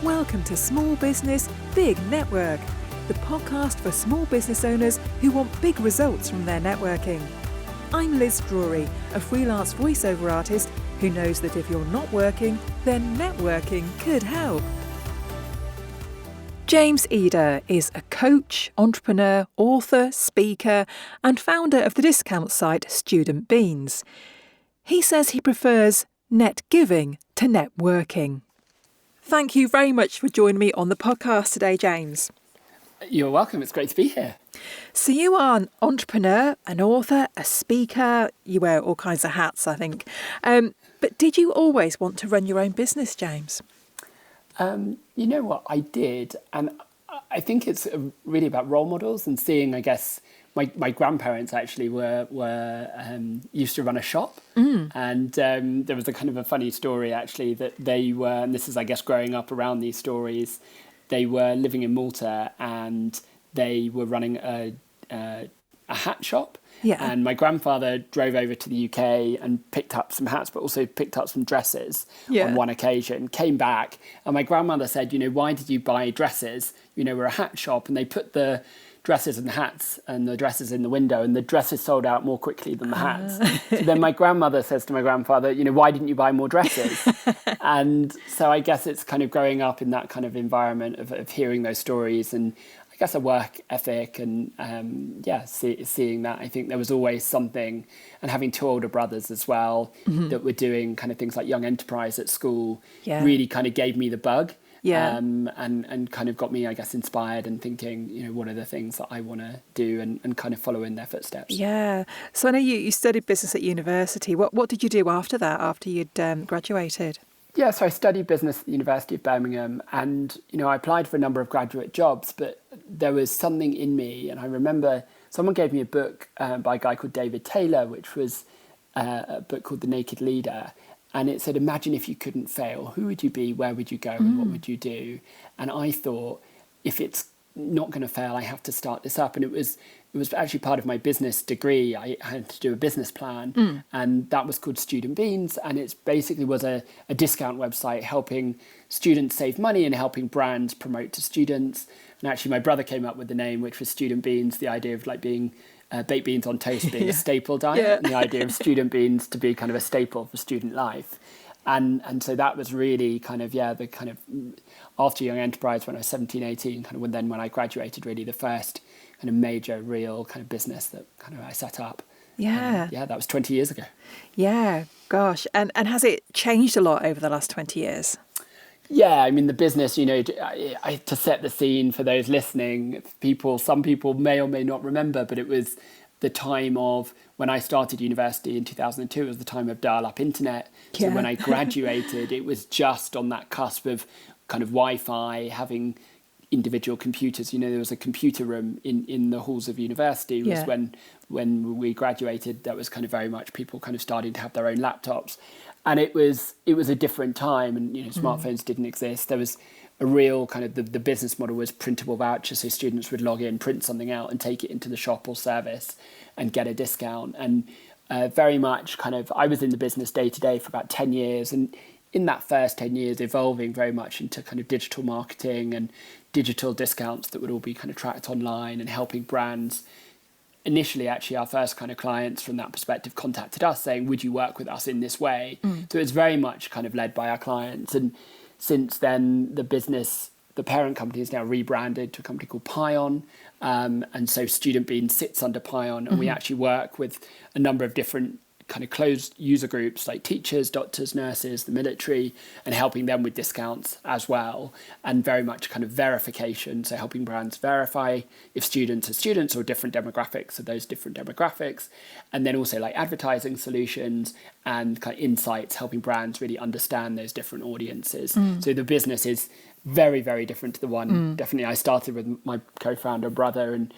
Welcome to Small Business, Big Network, the podcast for small business owners who want big results from their networking. I'm Liz Drury, a freelance voiceover artist who knows that if you're not working, then networking could help. James Eder is a coach, entrepreneur, author, speaker, and founder of the discount site Student Beans. He says he prefers net giving to networking. Thank you very much for joining me on the podcast today, James. You're welcome. It's great to be here. So you are an entrepreneur, an author, a speaker. You wear all kinds of hats, I think. But did you always want to run your own business, James? You know what? I did. And I think it's really about role models and seeing, I guess, my grandparents actually were used to run a shop. And there was a kind of a funny story, actually, that they were, and this is, I guess, growing up around these stories, they were living in Malta and they were running a hat shop. Yeah. And my grandfather drove over to the UK and picked up some hats, but also picked up some dresses on one occasion, came back. And my grandmother said, why did you buy dresses? We're a hat shop. And they put the dresses and hats and the dresses in the window, and the dresses sold out more quickly than the hats. So then my grandmother says to my grandfather, why didn't you buy more dresses? And so I guess it's kind of growing up in that kind of environment of hearing those stories, and I guess a work ethic and seeing that. I think there was always something, and having two older brothers as well that were doing kind of things like young enterprise at school really kind of gave me the bug. And kind of got me, I guess, inspired and thinking, what are the things that I want to do and kind of follow in their footsteps. Yeah. So I know you studied business at university. What did you do after that, after you'd graduated? Yeah, so I studied business at the University of Birmingham, and, I applied for a number of graduate jobs, but there was something in me. And I remember someone gave me a book by a guy called David Taylor, which was a book called The Naked Leader. And it said, imagine if you couldn't fail. Who would you be? Where would you go? And what would you do? And I thought, if it's not going to fail, I have to start this up. And it was actually part of my business degree. I had to do a business plan, and that was called Student Beans. And it basically was a discount website helping students save money and helping brands promote to students. And actually, my brother came up with the name, which was Student Beans, the idea of like being baked beans on toast being a staple diet, and the idea of student beans to be kind of a staple for student life. And so that was really kind of, the kind of, after Young Enterprise when I was 17, 18, kind of when I graduated, really the first kind of major real kind of business that kind of I set up. Yeah. That was 20 years ago. Yeah, gosh. And has it changed a lot over the last 20 years? Yeah, I mean, the business, to set the scene for those listening, some people may or may not remember, but it was the time of when I started university in 2002, it was the time of dial-up internet. So when I graduated, it was just on that cusp of kind of Wi-Fi, having individual computers. There was a computer room in the halls of university. It was when we graduated, that was kind of very much people kind of starting to have their own laptops. And it was a different time, and smartphones didn't exist. There was a real kind of the business model was printable vouchers, so students would log in, print something out, and take it into the shop or service and get a discount. And very much kind of I was in the business day to day for about 10 years, and in that first 10 years, evolving very much into kind of digital marketing and digital discounts that would all be kind of tracked online and helping brands. Initially, actually, our first kind of clients from that perspective contacted us saying, would you work with us in this way? So it's very much kind of led by our clients. And since then, the parent company is now rebranded to a company called Pion. And so Student Beans sits under Pion, and we actually work with a number of different kind of closed user groups like teachers, doctors, nurses, the military, and helping them with discounts as well, and very much kind of verification, so helping brands verify if students are students or different demographics of those different demographics, and then also like advertising solutions and kind of insights, helping brands really understand those different audiences. So the business is very, very different to the one definitely I started with my co-founder brother, and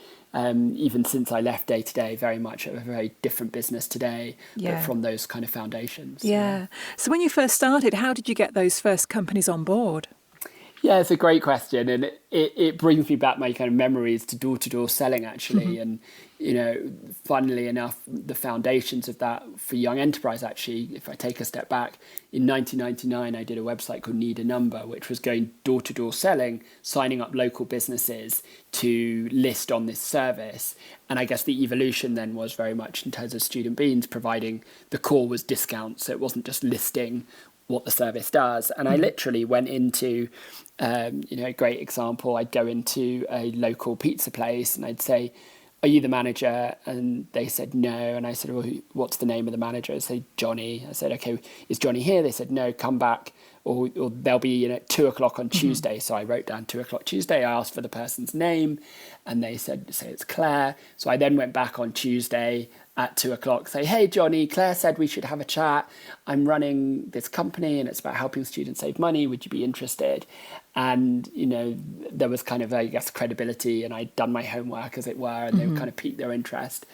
even since I left day to day, very much a very different business today, but from those kind of foundations. So when you first started, how did you get those first companies on board? Yeah, it's a great question, and it brings me back my kind of memories to door selling actually, and funnily enough, the foundations of that for young enterprise actually. If I take a step back, in 1999, I did a website called Need a Number, which was going door to door selling, signing up local businesses to list on this service. And I guess the evolution then was very much in terms of Student Beans providing the core was discounts, so it wasn't just listing what the service does. And I literally went into, a great example, I'd go into a local pizza place and I'd say, are you the manager? And they said, no. And I said, well, what's the name of the manager? I said, Johnny. I said, okay, is Johnny here? They said, no, come back. Or they'll be in at 2:00 on Tuesday. So I wrote down 2:00 Tuesday. I asked for the person's name and they said, say it's Claire. So I then went back on Tuesday at 2:00, say, hey, Johnny, Claire said we should have a chat. I'm running this company and it's about helping students save money. Would you be interested? And, there was kind of, I guess, credibility and I'd done my homework, as it were, and they would kind of piqued their interest.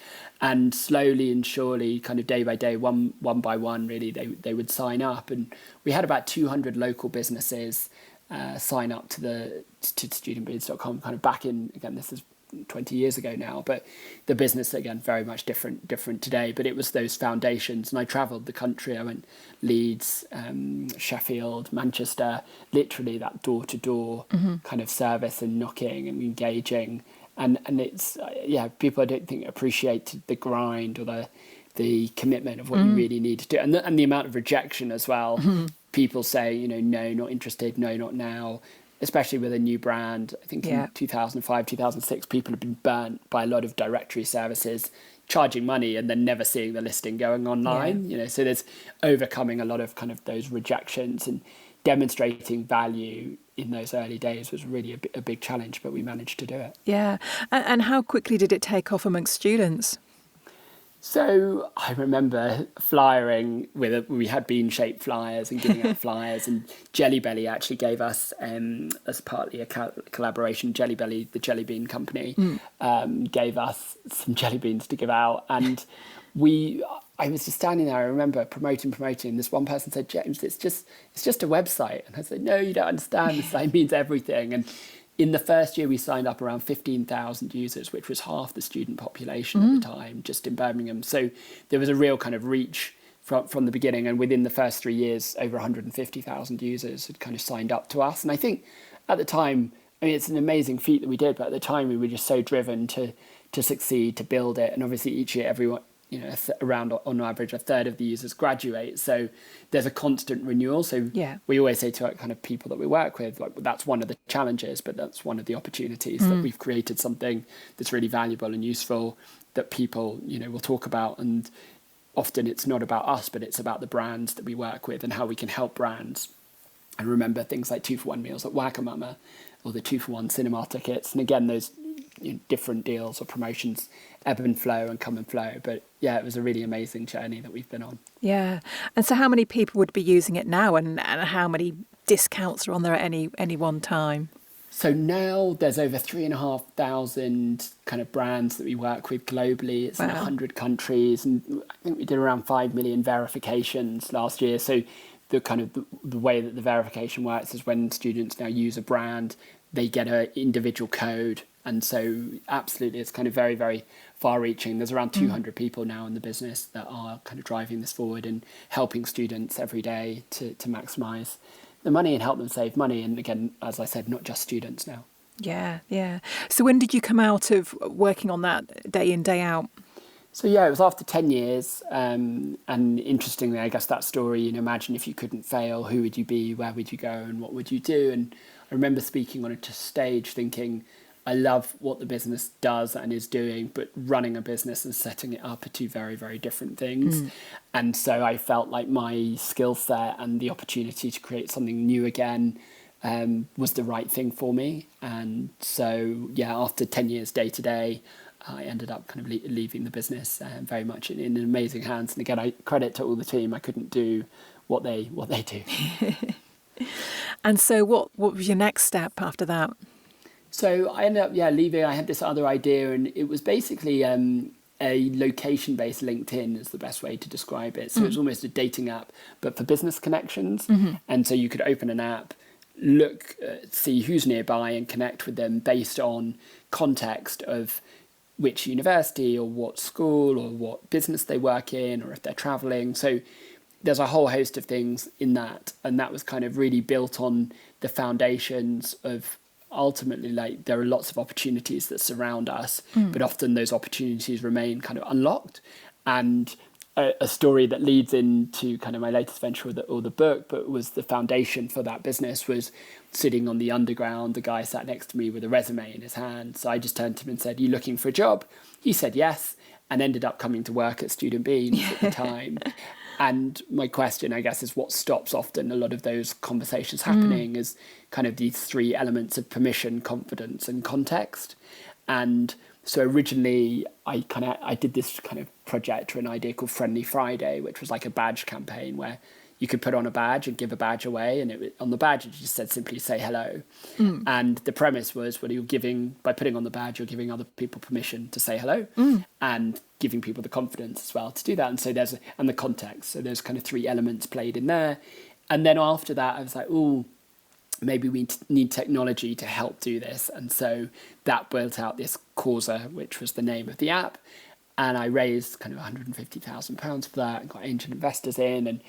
And slowly and surely, kind of day by day, one by one, really, they would sign up. And we had about 200 local businesses sign up to studentbeans.com, kind of back in, again, this is 20 years ago now, but the business, again, very much different today. But it was those foundations, and I travelled the country. I went Leeds, Sheffield, Manchester, literally that door-to-door kind of service and knocking and engaging. And it's, people I don't think appreciate the grind or the commitment of what you really need to do. And the amount of rejection as well. People say, no, not interested, no, not now. Especially with a new brand. I think in 2005, 2006, people have been burnt by a lot of directory services charging money and then never seeing the listing going online. So there's overcoming a lot of kind of those rejections and demonstrating value in those early days was really a big challenge, but we managed to do it. Yeah. And how quickly did it take off amongst students? So I remember flyering we had bean-shaped flyers and giving out flyers, and Jelly Belly actually gave us, as partly a collaboration, Jelly Belly, the jelly bean company, gave us some jelly beans to give out. And I was just standing there, I remember promoting, and this one person said, James, it's just a website. And I said, no, you don't understand, this site means everything. And in the first year, we signed up around 15,000 users, which was half the student population at the time, just in Birmingham. So there was a real kind of reach from the beginning. And within the first 3 years, over 150,000 users had kind of signed up to us. And I think at the time, it's an amazing feat that we did, but at the time we were just so driven to succeed, to build it. And obviously each year, everyone, around on average, a third of the users graduate. So there's a constant renewal. So we always say to our kind of people that we work with, like, that's one of the challenges, but that's one of the opportunities that we've created something that's really valuable and useful that people, will talk about. And often it's not about us, but it's about the brands that we work with and how we can help brands. I remember things like 2-for-1 meals at Wagamama or the 2-for-1 cinema tickets. And again, those different deals or promotions ebb and flow and come and flow. But it was a really amazing journey that we've been on. Yeah. And so how many people would be using it now and how many discounts are on there at any one time? So now there's over 3,500 kind of brands that we work with globally. It's in 100 countries. And I think we did around 5 million verifications last year. So the kind of the way that the verification works is when students now use a brand, they get an individual code. And so absolutely, it's kind of very, very far-reaching. There's around 200 people now in the business that are kind of driving this forward and helping students every day to maximise the money and help them save money. And again, as I said, not just students now. Yeah. So when did you come out of working on that day in, day out? So it was after 10 years. And interestingly, I guess that story, imagine if you couldn't fail, who would you be, where would you go, and what would you do? And I remember speaking on a stage thinking, I love what the business does and is doing, but running a business and setting it up are two very, very different things. And so I felt like my skill set and the opportunity to create something new again was the right thing for me. And so, after 10 years day to day, I ended up kind of leaving the business very much in amazing hands. And again, I credit to all the team. I couldn't do what they do. And so what was your next step after that? So I ended up, leaving. I had this other idea, and it was basically a location-based LinkedIn is the best way to describe it. So it was almost a dating app, but for business connections. And so you could open an app, see who's nearby and connect with them based on context of which university or what school or what business they work in, or if they're traveling. So there's a whole host of things in that. And that was kind of really built on the foundations of ultimately, like, there are lots of opportunities that surround us, but often those opportunities remain kind of unlocked. And a story that leads into kind of my latest venture or the book, but was the foundation for that business, was sitting on the underground. The guy sat next to me with a resume in his hand. So I just turned to him and said, "You looking for a job?" He said yes, and ended up coming to work at Student Beans at the time. And my question, I guess, is what stops often a lot of those conversations happening is kind of these three elements of permission, confidence, and context. And so originally I did this kind of project or an idea called Friendly Friday, which was like a badge campaign where you could put on a badge and give a badge away. And on the badge, it just said simply say hello. And the premise was, by putting on the badge, you're giving other people permission to say hello and giving people the confidence as well to do that. And so and the context. So there's kind of three elements played in there. And then after that, I was like, maybe we need technology to help do this. And so that built out this Causa, which was the name of the app. And I raised kind of £150,000 for that and got angel investors in and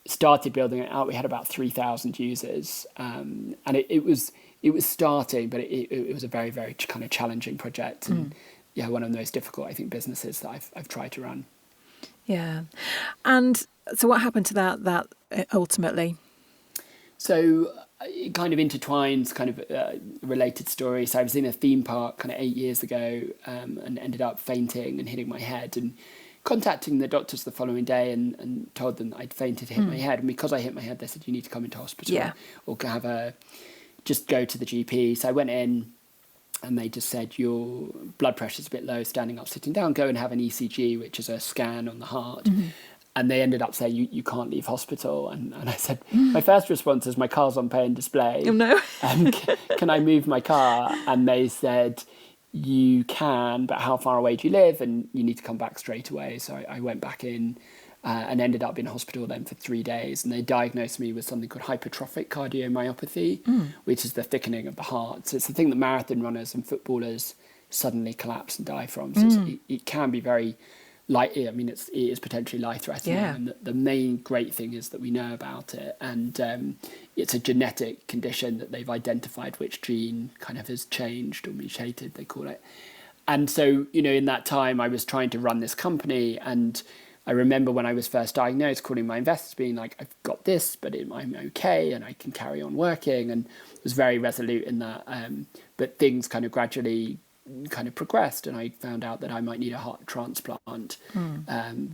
started building it out. We had about 3,000 users. And it was starting, but it was a very, very kind of challenging project. And one of the most difficult, I think, businesses that I've tried to run. Yeah. And so what happened to that ultimately? So it kind of intertwines kind of related stories. So I was in a theme park kind of 8 years ago and ended up fainting and hitting my head, and contacting the doctors the following day and told them that I'd fainted, hit my head. And because I hit my head, they said, "You need to come into hospital or just go to the GP." So I went in and they just said, "Your blood pressure's a bit low, standing up, sitting down, go and have an ECG," which is a scan on the heart. And they ended up saying, you can't leave hospital. And I said, my first response is, my car's on pay and display. Oh, no. Can I move my car? And they said, you can, but how far away do you live? And you need to come back straight away. So I went back in and ended up in hospital then for 3 days. And they diagnosed me with something called hypertrophic cardiomyopathy, which is the thickening of the heart. So it's the thing that marathon runners and footballers suddenly collapse and die from. So it can be very... it is potentially life-threatening. Yeah. And the main great thing is that we know about it. And it's a genetic condition that they've identified which gene kind of has changed or mutated, they call it. And so, in that time, I was trying to run this company. And I remember when I was first diagnosed, calling my investors, being like, "I've got this, but I'm okay and I can carry on working." And was very resolute in that. But things kind of gradually kind of progressed, and I found out that I might need a heart transplant,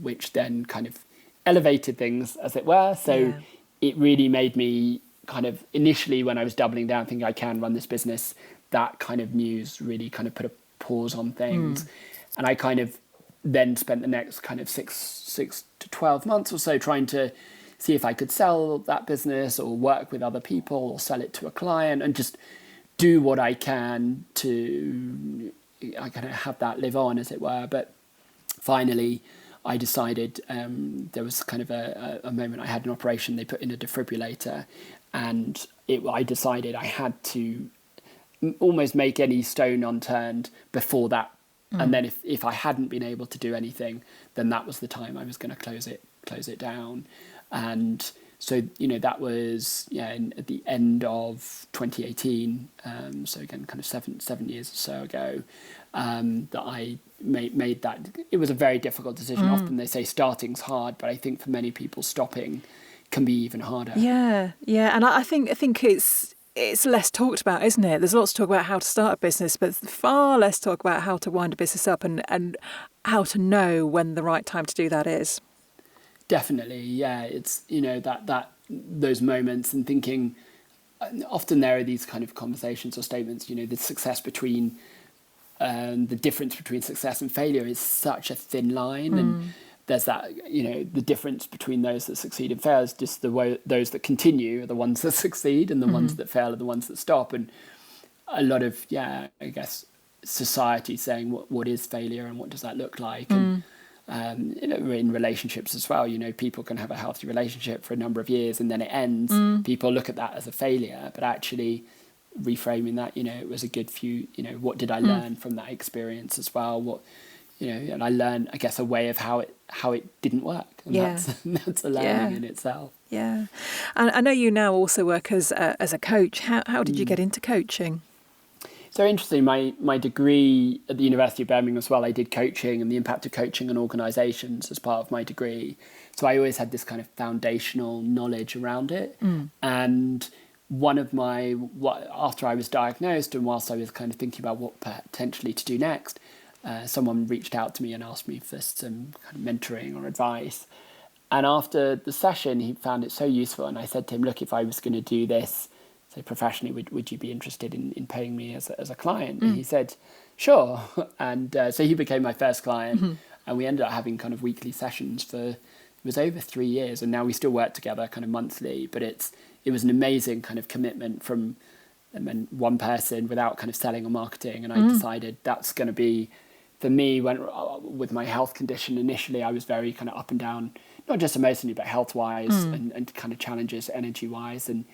which then kind of elevated things, as it were. So it really made me kind of, initially when I was doubling down thinking I can run this business, that kind of news really kind of put a pause on things. And I kind of then spent the next kind of six to 12 months or so trying to see if I could sell that business or work with other people or sell it to a client and just do what I can to kind of have that live on, as it were. But finally, I decided there was kind of a moment. I had an operation. They put in a defibrillator, and I decided I had to almost make any stone unturned before that. And then if I hadn't been able to do anything, then that was the time I was going to close it down. And so, that was at the end of 2018. So again, kind of seven years or so ago, that I made that. It was a very difficult decision. Often they say starting's hard, but I think for many people, stopping can be even harder. Yeah, and I think it's less talked about, isn't it? There's lots to talk about how to start a business, but far less talk about how to wind a business up and how to know when the right time to do that is. Definitely, yeah. It's, that those moments and thinking, often there are these kind of conversations or statements, the success between, the difference between success and failure is such a thin line. And there's that, the difference between those that succeed and fail is just the way those that continue are the ones that succeed and the ones that fail are the ones that stop. And a lot of, I guess, society saying what is failure and what does that look like. And in relationships as well. People can have a healthy relationship for a number of years and then it ends. People look at that as a failure, but actually reframing that, it was a good few, what did I learn from that experience as well? And I learned, I guess, a way of how it didn't work. And that's a learning in itself. Yeah. And I know you now also work as a coach. How did you get into coaching? So interesting, my degree at the University of Birmingham as well, I did coaching and the impact of coaching on organisations as part of my degree. So I always had this kind of foundational knowledge around it. And after I was diagnosed and whilst I was kind of thinking about what potentially to do next, someone reached out to me and asked me for some kind of mentoring or advice. And after the session, he found it so useful. And I said to him, look, if I was going to do this, say professionally, would you be interested in paying me as a client? And he said, sure. And so he became my first client. And we ended up having kind of weekly sessions it was over 3 years. And now we still work together kind of monthly. But it was an amazing kind of commitment from one person without kind of selling or marketing. And I decided that's going to be, for me, with my health condition, initially I was very kind of up and down, not just emotionally, but health-wise and kind of challenges energy-wise. And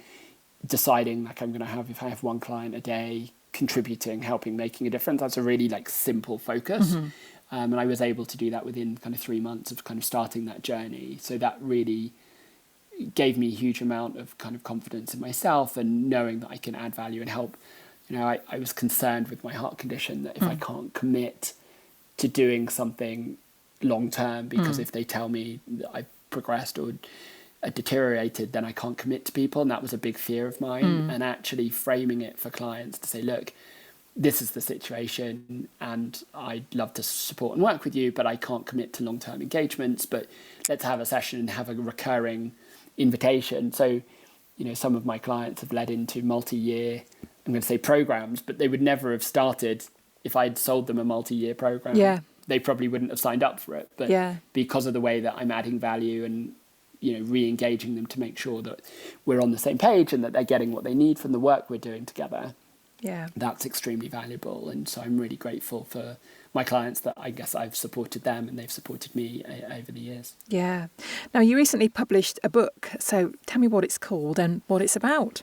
deciding like I'm going to have, if I have one client a day, contributing, helping, making a difference, that's a really like simple focus. And I was able to do that within kind of 3 months of kind of starting that journey. So that really gave me a huge amount of kind of confidence in myself and knowing that I can add value and help. I was concerned with my heart condition that if I can't commit to doing something long term, because if they tell me that I've progressed or deteriorated, then I can't commit to people. And that was a big fear of mine. And actually framing it for clients to say, look, this is the situation and I'd love to support and work with you, but I can't commit to long-term engagements, but let's have a session and have a recurring invitation. So, some of my clients have led into multi-year, I'm going to say programs, but they would never have started if I'd sold them a multi-year program. Yeah. They probably wouldn't have signed up for it. But because of the way that I'm adding value and, re-engaging them to make sure that we're on the same page and that they're getting what they need from the work we're doing together, that's extremely valuable. And so I'm really grateful for my clients that I guess I've supported them and they've supported me over the years. Yeah. Now, you recently published a book. So tell me what it's called and what it's about.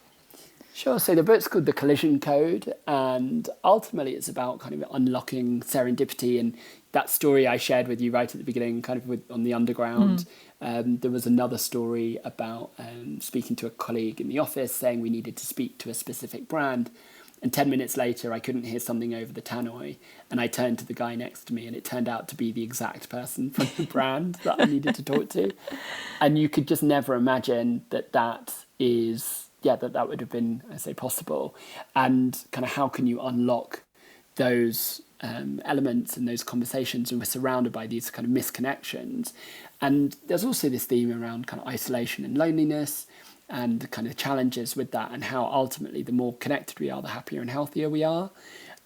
Sure. So the book's called The Collision Code, and ultimately it's about kind of unlocking serendipity. And that story I shared with you right at the beginning, kind of on the underground, there was another story about speaking to a colleague in the office saying we needed to speak to a specific brand. And 10 minutes later, I couldn't hear something over the tannoy. And I turned to the guy next to me and it turned out to be the exact person from the brand that I needed to talk to. And you could just never imagine that is... that would have been, I say, possible. And kind of how can you unlock those elements and those conversations? And we're surrounded by these kind of misconnections. And there's also this theme around kind of isolation and loneliness and the kind of challenges with that, and how ultimately the more connected we are, the happier and healthier we are.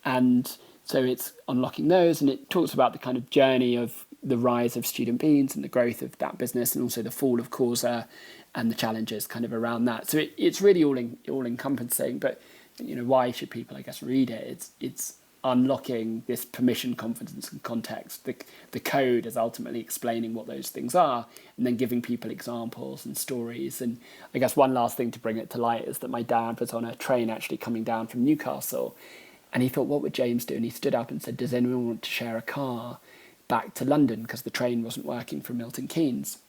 And so it's unlocking those, and it talks about the kind of journey of the rise of Student Beans and the growth of that business, and also the fall of Causa and the challenges kind of around that. So it's really all encompassing. But why should people, I guess, read it? It's unlocking this permission, confidence, and context. The code is ultimately explaining what those things are, and then giving people examples and stories. And I guess one last thing to bring it to light is that my dad was on a train actually coming down from Newcastle, and he thought, what would James do? And he stood up and said, does anyone want to share a car back to London, because the train wasn't working from Milton Keynes?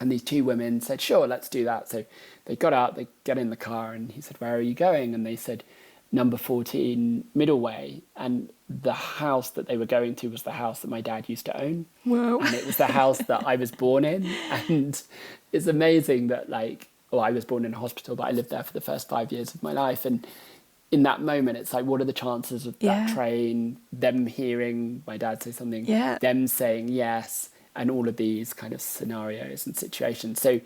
And these two women said, sure, let's do that. So they got out, they got in the car, and he said, where are you going? And they said, number 14 Middleway. And the house that they were going to was the house that my dad used to own. Wow. And it was the house that I was born in. And it's amazing that I was born in a hospital, but I lived there for the first 5 years of my life. And in that moment, it's like, what are the chances of that train, them hearing my dad say something, them saying yes, and all of these kind of scenarios and situations. So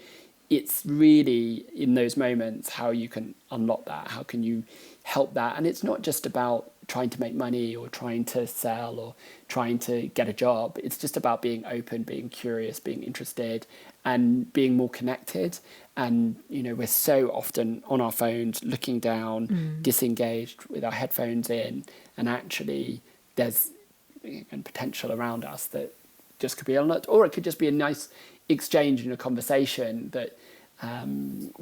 it's really in those moments how you can unlock that, how can you help that. And it's not just about trying to make money or trying to sell or trying to get a job. It's just about being open, being curious, being interested, and being more connected. And, we're so often on our phones, looking down, disengaged with our headphones in, and actually there's potential around us that just could be on it, or it could just be a nice exchange and a conversation that I'm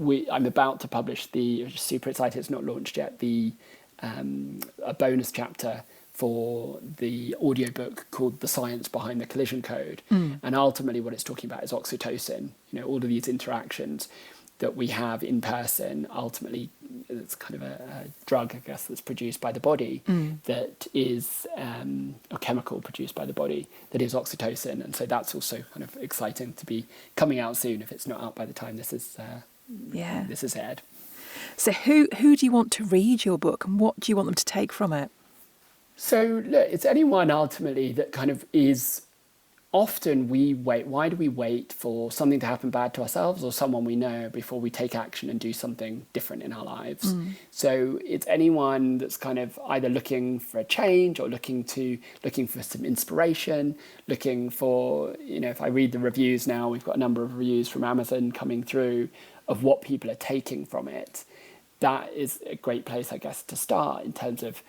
about to publish super excited, it's not launched yet, a bonus chapter for the audiobook called The Science Behind the Collision Code. And ultimately what it's talking about is oxytocin, all of these interactions that we have in person. Ultimately, it's kind of a drug, I guess, that's produced by the body that is a chemical produced by the body that is oxytocin. And so that's also kind of exciting to be coming out soon if it's not out by the time this is aired. So who do you want to read your book, and what do you want them to take from it? So look, it's anyone ultimately that kind of is, often we wait. Why do we wait for something to happen bad to ourselves or someone we know before we take action and do something different in our lives? So it's anyone that's kind of either looking for a change or looking for some inspiration, looking for, if I read the reviews now, we've got a number of reviews from Amazon coming through of what people are taking from it. That is a great place, I guess, to start in terms of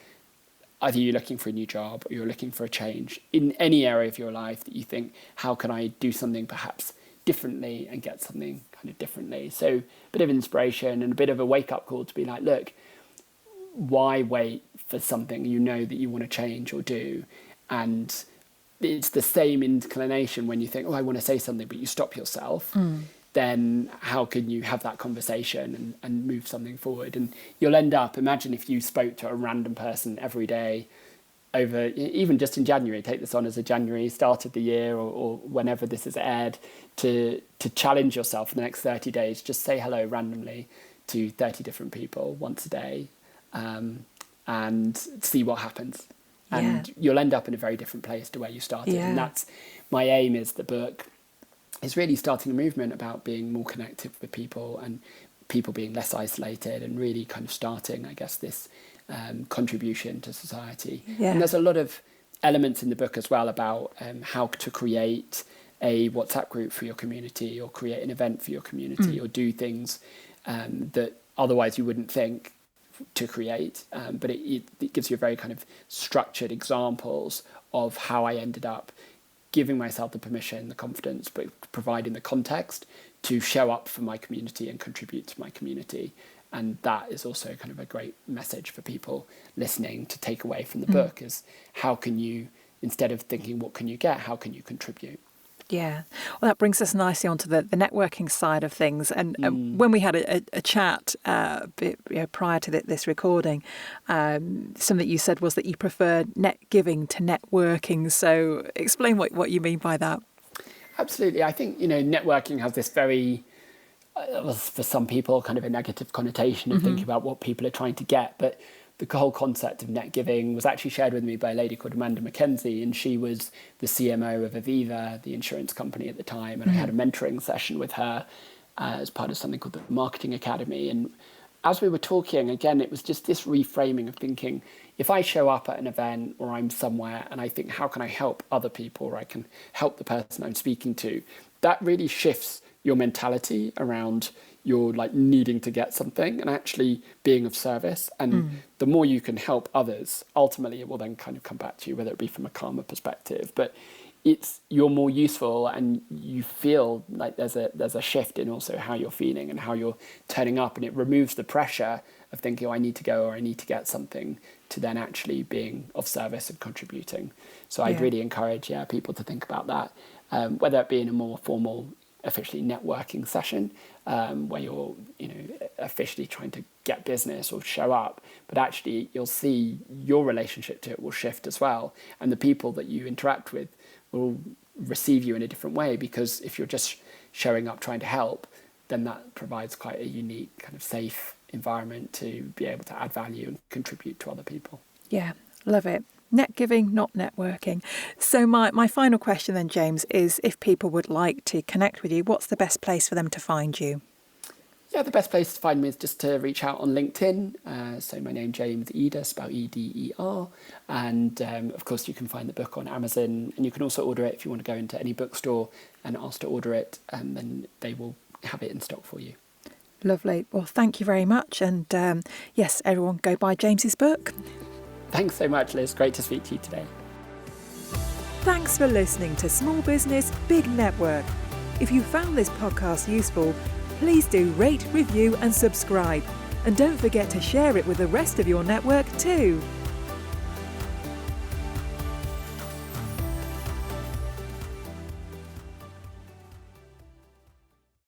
either you're looking for a new job or you're looking for a change in any area of your life that you think, how can I do something perhaps differently and get something kind of differently? So a bit of inspiration and a bit of a wake-up call to be like, look, why wait for something that you want to change or do? And it's the same inclination when you think, I want to say something, but you stop yourself. Then how can you have that conversation and move something forward? And you'll end up, imagine if you spoke to a random person every day over, even just in January, take this on as a January start of the year or whenever this is aired, to challenge yourself for the next 30 days, just say hello randomly to 30 different people once a day and see what happens. And you'll end up in a very different place to where you started. And that's my aim, is the book is really starting a movement about being more connected with people and people being less isolated and really kind of starting, I guess, this contribution to society. And there's a lot of elements in the book as well about how to create a WhatsApp group for your community or create an event for your community or do things that otherwise you wouldn't think to create. But it gives you a very kind of structured examples of how I ended up giving myself the permission, the confidence, but providing the context to show up for my community and contribute to my community. And that is also kind of a great message for people listening to take away from the book, is how can you, instead of thinking what can you get, how can you contribute? Yeah. Well, that brings us nicely onto the networking side of things. And when we had a chat prior to this recording, something you said was that you prefer net giving to networking. So explain what you mean by that. Absolutely. I think, networking has this very, for some people, kind of a negative connotation of thinking about what people are trying to get. But the whole concept of net giving was actually shared with me by a lady called Amanda McKenzie, and she was the CMO of Aviva, the insurance company at the time. And I had a mentoring session with her as part of something called the Marketing Academy. And as we were talking, again, it was just this reframing of thinking, if I show up at an event or I'm somewhere and I think, how can I help other people, or I can help the person I'm speaking to, that really shifts your mentality around you're like needing to get something and actually being of service. And the more you can help others, ultimately it will then kind of come back to you, whether it be from a karma perspective. But you're more useful and you feel like there's a shift in also how you're feeling and how you're turning up. And it removes the pressure of thinking, I need to go or I need to get something, to then actually being of service and contributing. So I'd really encourage people to think about that, whether it be in a more formal, officially networking session, where you're officially trying to get business or show up, but actually you'll see your relationship to it will shift as well, and the people that you interact with will receive you in a different way, because if you're just showing up trying to help, then that provides quite a unique kind of safe environment to be able to add value and contribute to other people. Yeah, love it. Net giving, not networking. So my final question then, James, is if people would like to connect with you, what's the best place for them to find you? Yeah, the best place to find me is just to reach out on LinkedIn. So my name, James Eder, spelled E-D-E-R. And of course, you can find the book on Amazon, and you can also order it if you want to go into any bookstore and ask to order it, and then they will have it in stock for you. Lovely. Well, thank you very much. And yes, everyone go buy James's book. Thanks so much, Liz. Great to speak to you today. Thanks for listening to Small Business, Big Network. If you found this podcast useful, please do rate, review and subscribe. And don't forget to share it with the rest of your network too.